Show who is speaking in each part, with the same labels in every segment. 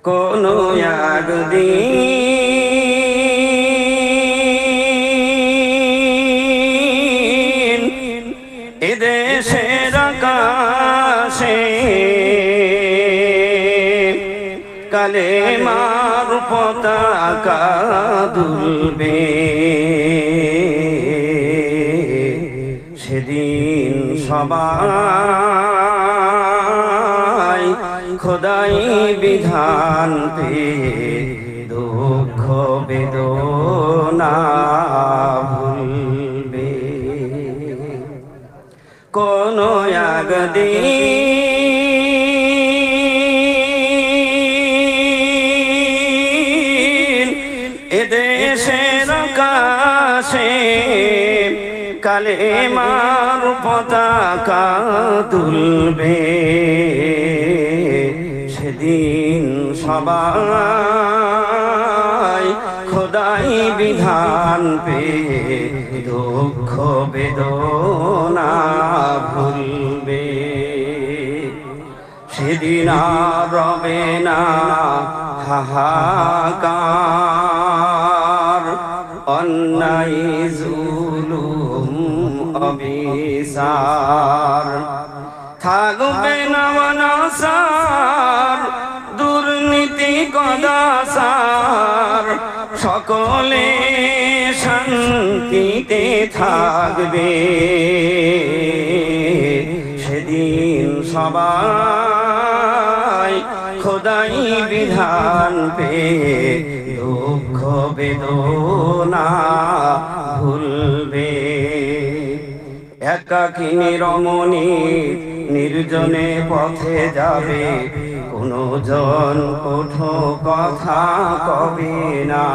Speaker 1: কোনো একদিন এদেশের আকাশে কালেমার পতাকা দুলবে, সেদিন সবাই খোদাই বিধান পেয়ে দুঃখ বেদনা ভুলবে। কোনো একদিন এদেশের আকাশে কালেমার পতাকা তুলবে, সেদিন সবাই খোদাই বিধান পেয়ে দুঃখ বেদনা ভুলবে। সেদিন আর রবে না হাহাকার, অন্যায় জুলুম অবিচার, থাকবে না অনাচার দুর্নীতি কদাচার, সকলে শান্তিতে থাকবে, সেদিন সবাই খোদাই বিধান পেয়ে দুঃখ বেদনা ভুলবে। একাকিনী রমণী নির্জনে পথে যাবে, কোনো জন কঠো কথা কবে না,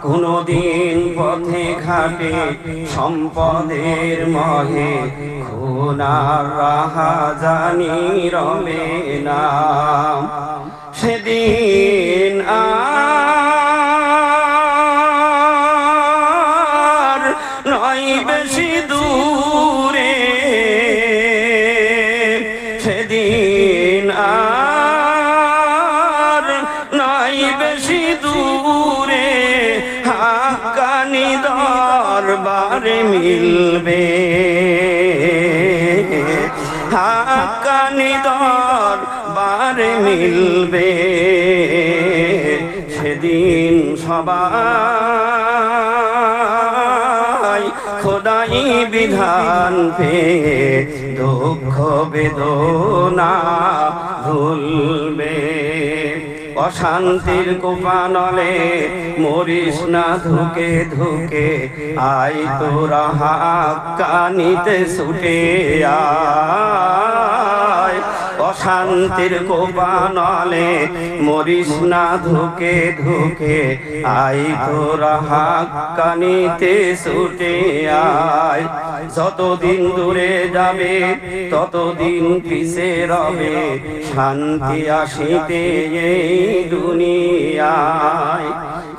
Speaker 1: কোনদিন পথে ঘাটে সম্পদের মহে খুনার রাহাজানি রবে না, সেদিন আর নয় বেশি দূরে, সেদিন আর নয় বেশি দূরে হাক্কানি দরবারে মিলবে, হাক্কানি দরবারে মিলবে, সেদিন সবাই খোদাই বিধান পেয়ে দুঃখ বেদনা ভুলবে। অশান্তির কোপানলে মরিস না ধুকে ধুকে, আই তোরা হাক্কানিতে ছুটে আয়, অশান্তির কোপানলে মরিস না ধুকে ধুকে, আই তোরা হাক্কানিতে ছুটে আয়। যতদিন দূরে যাবে ততদিন পিছে রবে, শান্তি আসিতে এই দুনিয়ায়।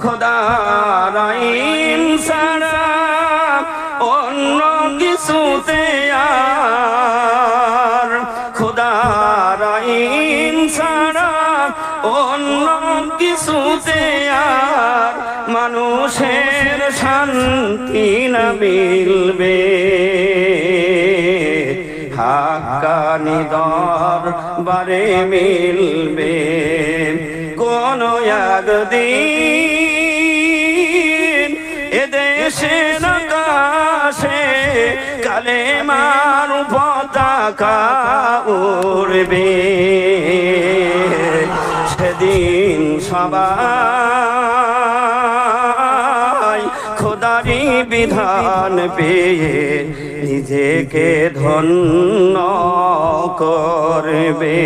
Speaker 1: খোদার আইন ছাড়া অন্য কিছুতে আর, খোদার আইন ছাড়া অন্য কিছুতে আর মানুষের শান্তি না মিলবে, হাক্কানি দরবারে মিলবে। কোনো একদিন এদেশের আকাশে কালেমার পতাকা উড়বে, সেদিন সবাই খোদারি বিধান পেয়ে নিজেকে ধন্য করবে।